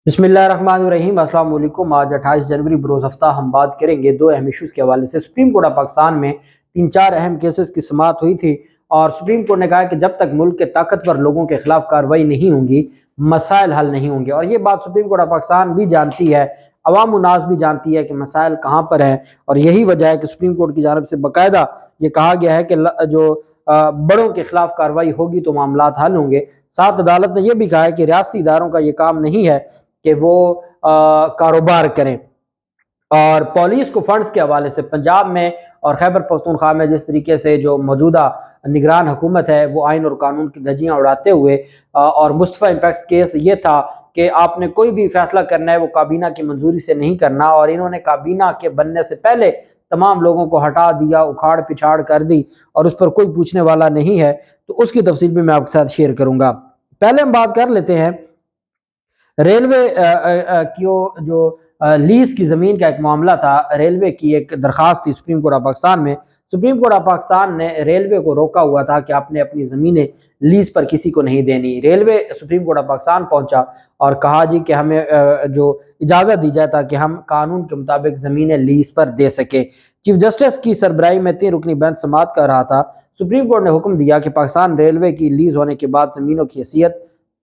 بسم اللہ الرحمن الرحیم۔ السلام علیکم۔ آج 28 جنوری بروز ہفتہ ہم بات کریں گے دو اہم ایشوز کے حوالے سے۔ سپریم کورٹ آف پاکستان میں 3-4 اہم کیسز کی سماعت ہوئی تھی اور سپریم کورٹ نے کہا کہ جب تک ملک کے طاقتور لوگوں کے خلاف کارروائی نہیں ہوں گی مسائل حل نہیں ہوں گے، اور یہ بات سپریم کورٹ آف پاکستان بھی جانتی ہے، عوام الناس بھی جانتی ہے کہ مسائل کہاں پر ہیں، اور یہی وجہ ہے کہ سپریم کورٹ کی جانب سے باقاعدہ یہ کہا گیا ہے کہ جو بڑوں کے خلاف کارروائی ہوگی تو معاملات حل ہوں گے۔ ساتھ عدالت نے یہ بھی کہا ہے کہ ریاستی اداروں کا یہ کام نہیں ہے کہ وہ کاروبار کریں، اور پولیس کو فنڈز کے حوالے سے پنجاب میں اور خیبر پختونخوا میں جس طریقے سے جو موجودہ نگران حکومت ہے وہ آئین اور قانون کی دھجیاں اڑاتے ہوئے، اور مصطفیٰ امپیکس کیس یہ تھا کہ آپ نے کوئی بھی فیصلہ کرنا ہے وہ کابینہ کی منظوری سے نہیں کرنا، اور انہوں نے کابینہ کے بننے سے پہلے تمام لوگوں کو ہٹا دیا، اکھاڑ پچھاڑ کر دی، اور اس پر کوئی پوچھنے والا نہیں ہے۔ تو اس کی تفصیل بھی میں آپ کے ساتھ شیئر کروں گا۔ پہلے ہم بات کر لیتے ہیں ریلوے کی جو لیز کی زمین کا ایک معاملہ تھا۔ ریلوے کی ایک درخواست تھی سپریم کورٹ آف پاکستان میں۔ سپریم کورٹ آف پاکستان نے ریلوے کو روکا ہوا تھا کہ آپ نے اپنی زمینیں لیز پر کسی کو نہیں دینی۔ Railway supreme court of Pakistan پہنچا اور کہا جی کہ ہمیں جو اجازت دی جائے تاکہ ہم قانون کے مطابق زمینیں لیز پر دے سکیں۔ چیف جسٹس کی سربراہی میں 3 رکنی بینچ سماعت کر رہا تھا۔ سپریم کورٹ نے حکم دیا کہ پاکستان ریلوے کی لیز ہونے کے بعد زمینوں کی حیثیت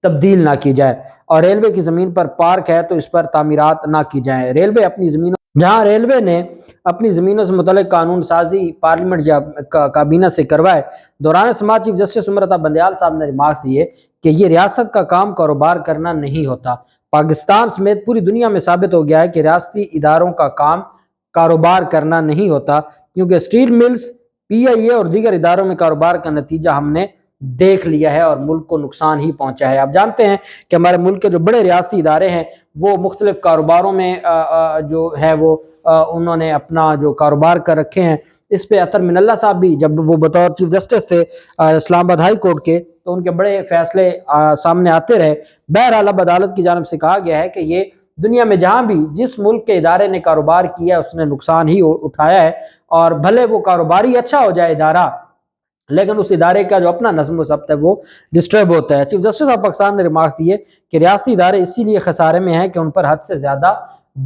تبدیل نہ کی جائے، اور ریلوے کی زمین پر پارک ہے تو اس پر تعمیرات نہ کی جائیں۔ ریلوے اپنی زمینوں جہاں ریلوے نے اپنی زمینوں سے متعلق قانون سازی پارلیمنٹ یا کابینہ سے کروائے، دوران سماعت چیف جسٹس عمر عطا بندیال صاحب نے ریمارکس دیے کہ یہ ریاست کا کام کاروبار کرنا نہیں ہوتا۔ پاکستان سمیت پوری دنیا میں ثابت ہو گیا ہے کہ ریاستی اداروں کا کام کاروبار کرنا نہیں ہوتا، کیونکہ اسٹیل ملز، پی آئی اے اور دیگر اداروں میں کاروبار کا نتیجہ ہم نے دیکھ لیا ہے اور ملک کو نقصان ہی پہنچا ہے۔ آپ جانتے ہیں کہ ہمارے ملک کے جو بڑے ریاستی ادارے ہیں وہ مختلف کاروباروں میں جو ہے وہ انہوں نے اپنا جو کاروبار کر رکھے ہیں۔ اس پہ اطہر من اللہ صاحب بھی جب وہ بطور چیف جسٹس تھے اسلام آباد ہائی کورٹ کے، تو ان کے بڑے فیصلے سامنے آتے رہے۔ بہرحال اب عدالت کی جانب سے کہا گیا ہے کہ یہ دنیا میں جہاں بھی جس ملک کے ادارے نے کاروبار کیا اس نے نقصان ہی اٹھایا ہے، اور بھلے وہ کاروباری اچھا ہو جائے ادارہ، لیکن اس ادارے کا جو اپنا نظم و ضبط ہے وہ ڈسٹرب ہوتا ہے۔ چیف جسٹس آف پاکستان نے ریمارکس دیے کہ ریاستی ادارے اسی لیے خسارے میں ہیں کہ ان پر حد سے زیادہ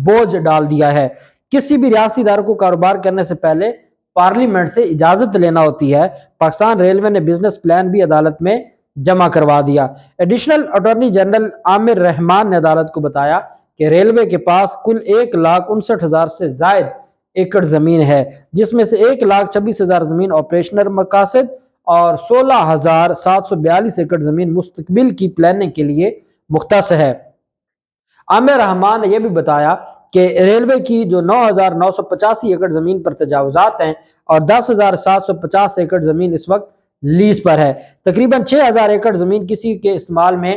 بوجھ ڈال دیا ہے۔ کسی بھی ریاستی ادارے کو کاروبار کرنے سے پہلے پارلیمنٹ سے اجازت لینا ہوتی ہے۔ پاکستان ریلوے نے بزنس پلان بھی عدالت میں جمع کروا دیا۔ ایڈیشنل اٹارنی جنرل عامر رحمان نے عدالت کو بتایا کہ ریلوے کے پاس کل 1,59,000 سے زائد ایکڑ زمین ہے، جس میں سے 1,26,000 زمین آپریشنل مقاصد اور 16,742 ایکڑ زمین مستقبل کی پلاننگ کے لیے مختص ہے۔ عامر رحمان نے یہ بھی بتایا کہ ریلوے کی جو 9,985 ایکڑ زمین پر تجاوزات ہیں اور 10,750 ایکڑ زمین اس وقت لیز پر ہے۔ تقریباً 6,000 ایکڑ زمین کسی کے استعمال میں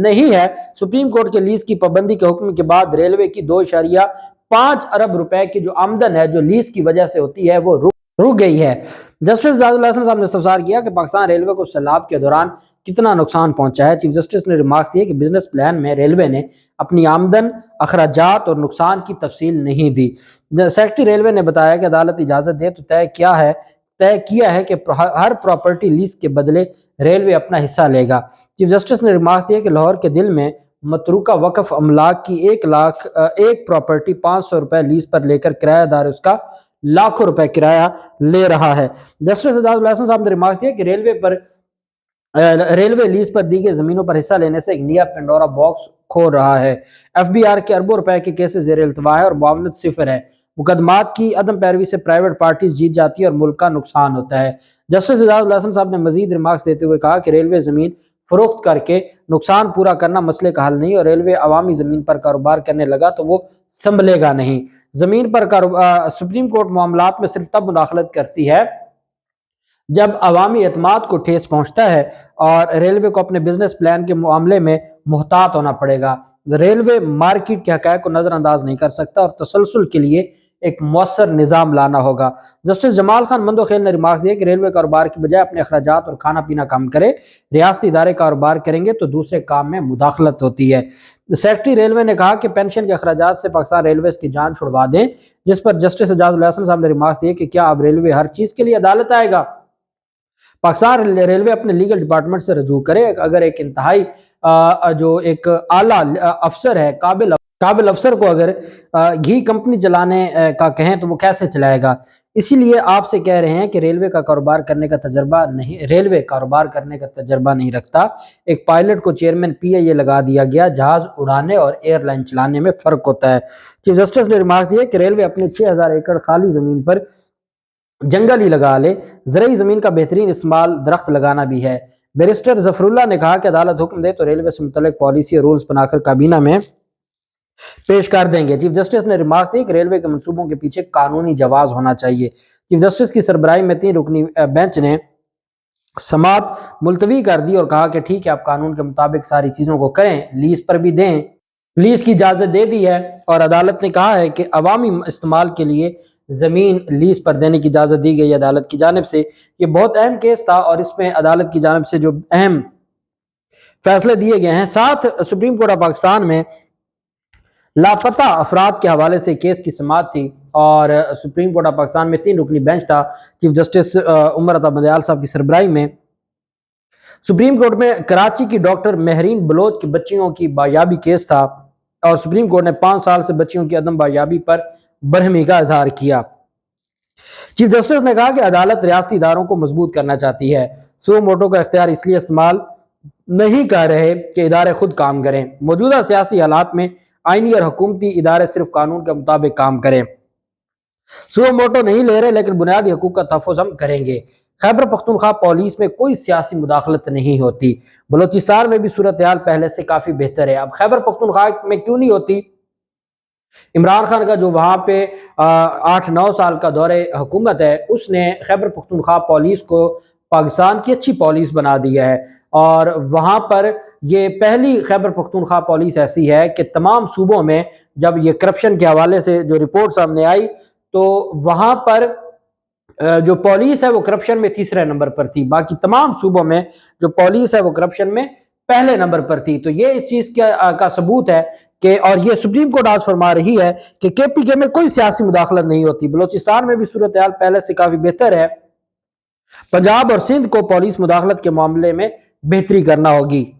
نہیں ہے۔ سپریم کورٹ کے لیز کی پابندی کے حکم کے بعد ریلوے کی 2.5 ارب روپے کی جو آمدن ہے جو لیز کی وجہ سے ہوتی ہے وہ رک گئی ہے۔ جسٹس زیاد الحسن صاحب نے استفسار کیا کہ پاکستان ریلوے کو سیلاب کے دوران کتنا نقصان پہنچا ہے۔ چیف جسٹس نے ریمارکس دیے کہ بزنس پلان میں ریلوے نے اپنی آمدن، اخراجات اور نقصان کی تفصیل نہیں دی۔ سیکرٹری ریلوے نے بتایا کہ عدالت اجازت دے تو طے کیا ہے کہ ہر پراپرٹی لیز کے بدلے ریلوے اپنا حصہ لے گا۔ چیف جسٹس نے ریمارکس دیے کہ لاہور کے دل میں متروکہ وقف املاک کی ایک پراپرٹی 500 روپے لیز پر لے کر کرایہ دار اس کا لاکھوں روپے کرایہ لے رہا ہے۔ جسٹس زیاد الحسن صاحب نے ریمارکس دیا کہ ریلوے لیز پر دی گئی زمینوں پر حصہ لینے سے ایک نیا پینڈورا باکس کھول رہا ہے۔ ایف بی آر کے اربوں روپے کے کیسز زیر التوا ہے اور معاونت صفر ہے۔ مقدمات کی عدم پیروی سے پرائیویٹ پارٹیز جیت جاتی ہے اور ملک کا نقصان ہوتا ہے۔ جسٹس زیاد الحسن صاحب نے مزید ریمارکس دیتے ہوئے کہا کہ ریلوے زمین فروخت کر کے نقصان پورا کرنا مسئلے کا حل نہیں، اور ریلوے عوامی زمین پر کاروبار کرنے لگا تو وہ سنبھلے گا نہیں۔ زمین پر سپریم کورٹ معاملات میں صرف تب مداخلت کرتی ہے جب عوامی اعتماد کو ٹھیس پہنچتا ہے، اور ریلوے کو اپنے بزنس پلان کے معاملے میں محتاط ہونا پڑے گا۔ ریلوے مارکیٹ کے حقائق کو نظر انداز نہیں کر سکتا اور تسلسل کے لیے ایک مؤثر نظام لانا ہوگا۔ جسٹس جمال خان مندوخیل نے ریمارکس دیا کہ ریلوے کاروبار کی بجائے اپنے اخراجات اور کھانا پینا کم کرے۔ ریاستی ادارے کاروبار کریں گے تو دوسرے کام میں مداخلت ہوتی ہے۔ سیکرٹری ریلوے نے کہا کہ پینشن کے اخراجات سے پاکستان ریلویز کی جان چھڑوا دیں، جس پر جسٹس اعجاز الحسن صاحب نے ریمارکس دیے کہ کیا اب ریلوے ہر چیز کے لیے عدالت آئے گا؟ پاکستان ریلوے اپنے لیگل ڈپارٹمنٹ سے رجوع کرے۔ اگر ایک انتہائی जो एक आला अफसर है, काबिल अफसर को अगर घी कंपनी चलाने का कहें तो वो कैसे चलाएगा। इसीलिए आपसे कह रहे हैं कि रेलवे कारोबार करने का तजर्बा नहीं रखता। एक पायलट को चेयरमैन पीआईए लगा दिया गया। जहाज उड़ाने और एयरलाइन चलाने में फर्क होता है। चीफ जस्टिस ने रिमार्क दिए कि रेलवे अपने 6000 एकड़ खाली जमीन पर जंगल ही लगा ले, ज़रूरी ज़मीन का बेहतरीन इस्तेमाल दरख्त लगाना भी है। बैरिस्टर जफरुल्लाह ने कहा कि अदालत हुक्म दे तो रेलवे से मुतल्लिक पॉलिसी और रूल्स बनाकर काबीना में पेश कर देंगे। चीफ जस्टिस ने रिमार्क दिए कि रेलवे के मंसूबों के पीछे कानूनी जवाज होना चाहिए। चीफ जस्टिस की सरबराही में 3 रुकनी बेंच ने समात मुलतवी कर दी और कहा कि ठीक है, आप कानून के मुताबिक सारी चीज़ों को करें, लीज पर भी दें, लीज की इजाज़त दे दी है। और अदालत ने कहा है कि अवामी इस्तेमाल के लिए ज़मीन लीज पर देने की इजाज़त दी गई अदालत की जानिब से। ये बहुत अहम केस था और इसमें अदालत की जानिब से जो अहम फैसले दिए गए हैं। साथ सुप्रीम कोर्ट ऑफ पाकिस्तान में लापता अफराद के हवाले से केस की समाअत थी और सुप्रीम कोर्ट ऑफ पाकिस्तान में 3 रुकनी बेंच था। चीफ जस्टिस उमर अता बंदयाल साहब की सरबराही में सुप्रीम कोर्ट में कराची की डॉक्टर महरीन बलोच की बच्चियों की बायाबी केस था और सुप्रीम कोर्ट ने 5 साल से बच्चियों की अदम बायाबी पर बरहमी का इजहार किया। चीफ जस्टिस ने कहा कि अदालत रियासती इदारों को मजबूत करना चाहती है। सो मोटो का इख्तियार इसलिए इस्तेमाल नहीं कर रहे कि इदारे खुद काम करें। मौजूदा सियासी हालात में आईनी और हुकूमती इदारे सिर्फ कानून के मुताबिक काम करें। सो मोटो नहीं ले रहे लेकिन बुनियादी हकूक का तहफ़्फ़ुज़ हम करेंगे। खैबर पख्तूनख्वा पुलिस में कोई सियासी मुदाखलत नहीं होती। बलोचिस्तान में भी सूरत हाल पहले से काफ़ी बेहतर है। अब खैबर पख्तूनख्वा में क्यों नहीं होती? इमरान खान का जो वहाँ पे 8-9 साल का दौरे हुकूमत है, उसने खैबर पख्तूनख्वा पुलिस को पाकिस्तान की अच्छी पुलिस बना दिया है और वहाँ पर ये पहली खैबर पख्तूनख्वा पुलिस ऐसी है कि तमाम सूबों में जब ये करप्शन के हवाले से जो रिपोर्ट सामने आई तो वहाँ पर जो पुलिस है वो करप्शन में तीसरे नंबर पर थी। बाकी तमाम सूबों में जो पुलिस है वो करप्शन में पहले नंबर पर थी। तो ये इस चीज़ का सबूत है कि और ये सुप्रीम कोर्ट आज फरमा रही है कि केपीके में कोई सियासी मुदाखलत नहीं होती। बलोचिस्तान में भी सूरत हाल पहले से काफ़ी बेहतर है। पंजाब और सिंध को पुलिस मुदाखलत के मामले में बेहतरी करना होगी।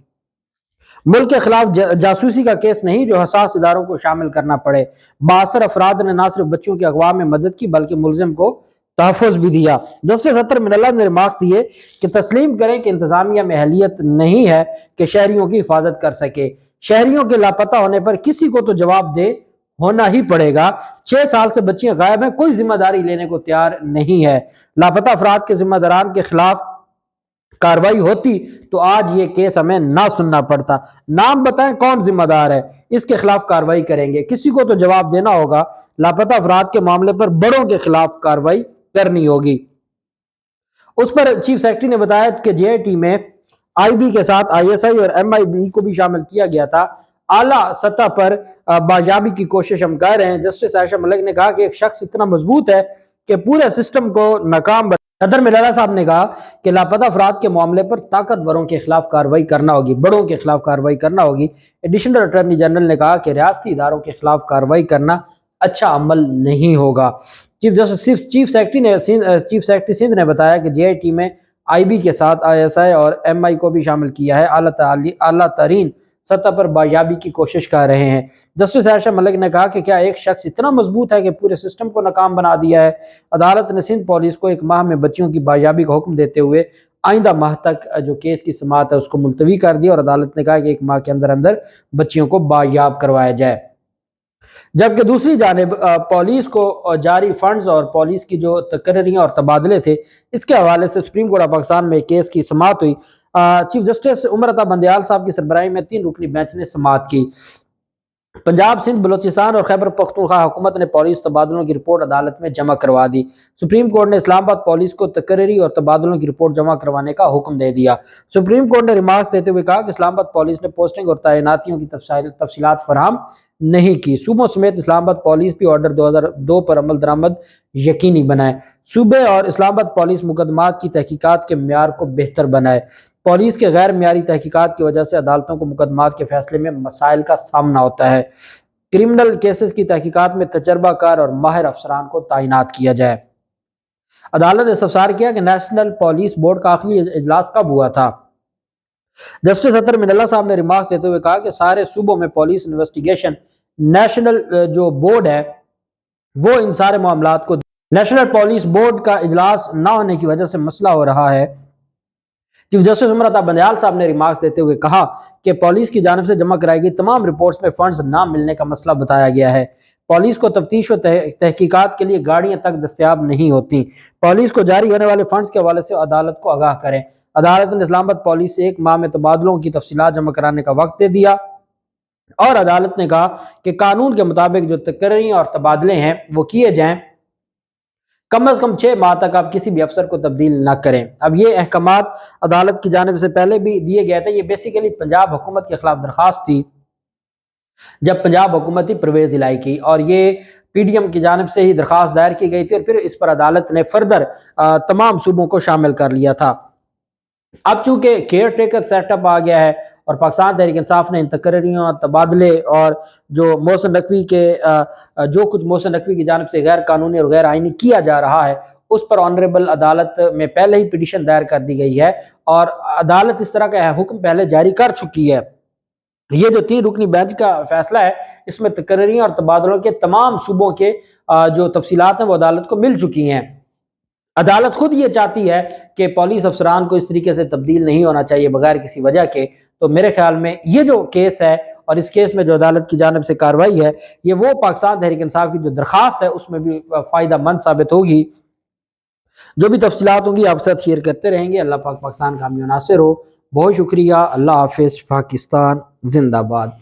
मुल्क के खिलाफ जासूसी का केस नहीं जो हसास इदारों को शामिल करना पड़े। 62 अफराद ने न सिर्फ बच्चों की अगवा में मदद की बल्कि मुलजिम को तहफ़्फ़ुज़ भी दिया। जस्टिस अतर मिनल्ला ने रिमार्क दिए कि तस्लीम करें कि इंतजामिया में अहलियत नहीं है कि शहरियों की हिफाजत कर सके। शहरियों के लापता होने पर किसी को तो जवाब दे होना ही पड़ेगा। 6 साल से बच्चियां गायब हैं, कोई जिम्मेदारी लेने को तैयार नहीं है। लापता अफराद के जिम्मेदारान के खिलाफ कार्रवाई होती तो आज ये केस हमें ना सुनना पड़ता। नाम बताएं कौन जिम्मेदार है, इसके खिलाफ कार्रवाई करेंगे। किसी को तो जवाब देना होगा। लापता अफराद के मामले पर बड़ों के खिलाफ कार्रवाई करनी होगी। उस पर चीफ सेक्रेटरी ने बताया कि जेआईटी में आईबी के साथ आईएसआई और एमआईबी को भी शामिल किया गया था। आला सतह पर बायाबी की कोशिश हम कर रहे हैं। जस्टिस आयशा मलिक ने कहा कि एक शख्स इतना मजबूत है कि पूरे सिस्टम को नाकाम। सदर मिलाला साहब ने कहा कि लापता अफराद के मामले पर ताकतवरों के खिलाफ कार्रवाई करना होगी, बड़ों के खिलाफ कार्रवाई करना होगी। एडिशनल अटॉर्नी जनरल ने कहा कि रियासती इदारों के खिलाफ कार्रवाई करना अच्छा अमल नहीं होगा। चीफ सेक्रेटरी सिंध ने बताया कि जेआईटी में आईबी के साथ आईएसआई और एमआई को भी शामिल किया है। आला तरीन सतह पर बायाबी की कोशिश कर रहे हैं। जस्टिस आयशा मलिक ने कहा कि क्या एक शख्स इतना मजबूत है कि पूरे सिस्टम को नाकाम बना दिया है। अदालत ने सिंध पुलिस को 1 माह में बच्चियों की बायाबी का हुक्म देते हुए आइंदा माह तक जो केस की समाअत है उसको मुलतवी कर दिया और अदालत ने कहा कि 1 माह के अंदर अंदर बच्चियों को बायाब करवाया जाए। जबकि दूसरी जानिब पुलिस को जारी फंड्स और पुलिस की जो तकरीरियाँ और तबादले थे, इसके हवाले से सुप्रीम कोर्ट ऑफ पाकिस्तान में केस की समाअत हुई। चीफ जस्टिस उमर अता बंदयाल साहब की सरबराही में 3 रुकनी बेंच ने समाअत की। पंजाब, सिंध, बलोचिस्तान और खैबर पख्तूनख्वा हुकूमत ने पुलिस तबादलों की रिपोर्ट अदालत में जमा करवा दी। सुप्रीम कोर्ट ने इस्लामाबाद पुलिस को तकरीरी और तबादलों की रिपोर्ट जमा करवाने का हुक्म दे दिया। सुप्रीम कोर्ट ने रिमार्क्स देते हुए कहा कि इस्लामाबाद पुलिस ने पोस्टिंग और तैनातियों की तफसीलात फराहम नहीं की। सूबों समेत इस्लामाबाद पुलिस भी ऑर्डर 2002 पर अमल दरामद यकीनी बनाए। सूबे और इस्लामाबाद पुलिस मुकदमात की तहकीकात के म्यार को बेहतर बनाए। पुलिस के गैर म्यारी तहकीकात की वजह से अदालतों को मुकदमात के फैसले में मसाइल का सामना होता है। क्रिमिनल केसेस की तहकीकात में तजर्बाकार और माहिर अफसरान को तैनात किया जाए। अदालत ने इस्तफसार किया कि नेशनल पुलिस बोर्ड का आखिरी इजलास कब हुआ था। जस्टिस अतर मिनल्ला साहब ने रिमार्क्स देते हुए कहा कि सारे सूबों में पुलिस इन्वेस्टिगेशन नेशनल जो बोर्ड है वो इन सारे मामलात को, नेशनल पुलिस बोर्ड का इजलास ना होने की वजह से मसला हो रहा है। चीफ जस्टिस उमर अता बंदयाल साहब ने रिमार्क्स देते हुए कहा कि पुलिस की जानिब से जमा कराई गई तमाम रिपोर्ट्स में फंड्स ना मिलने का मसला बताया गया है। पुलिस को तफ्तीश व तहकीकात के लिए गाड़ियां तक दस्तयाब नहीं होती। पुलिस को जारी होने वाले फंड्स के हवाले से अदालत को आगाह करें। अदालत ने इस्लामाबाद पुलिस से 1 माह में तबादलों की तफसीलात जमा कराने का वक्त दे दिया और अदालत ने कहा कि कानून के मुताबिक जो तकर्री और तबादले हैं वो किए जाएं, कम अज कम 6 माह तक आप किसी भी अफसर को तब्दील ना करें। अब ये अहकामात अदालत की जानिब से पहले भी दिए गए थे। ये बेसिकली पंजाब हुकूमत के खिलाफ दरख्वास्त थी जब पंजाब हुकूमत थी परवेज इलाही की, और ये PDM की जानिब से ही दरख्वास्त दायर की गई थी और फिर इस पर अदालत ने फर्दर तमाम सूबों को शामिल कर लिया था। अब चूंकि केयर टेकर सेटअप आ गया है और पाकिस्तान तहरीक इंसाफ ने इन तकरीरों, तबादले और जो मोहसिन नकवी के जो कुछ मोहसिन नकवी की जानिब से गैर कानूनी और गैर आईनी किया जा रहा है उस पर ऑनरेबल अदालत में पहले ही पिटीशन दायर कर दी गई है और अदालत इस तरह का हुक्म पहले जारी कर चुकी है। ये जो 3 रुकनी बेंच का फैसला है इसमें तकरीरों और तबादलों के तमाम सूबों के जो तफसीलात हैं वो अदालत को मिल चुकी हैं। अदालत खुद ये चाहती है कि पुलिस अफसरान को इस तरीके से तब्दील नहीं होना चाहिए बगैर किसी वजह के। तो मेरे ख्याल में ये जो केस है और इस केस में जो अदालत की जानिब से कार्रवाई है ये वो पाकिस्तान तहरीक इंसाफ की जो दरख्वास्त है उसमें भी फ़ायदा मंद साबित होगी। जो भी तफसीलात होंगी आपके साथ शेयर करते रहेंगे। अल्लाह पाक पाकिस्तान का हामी नासिर हो। बहुत शुक्रिया। अल्लाह हाफिज़। पाकिस्तान जिंदाबाद।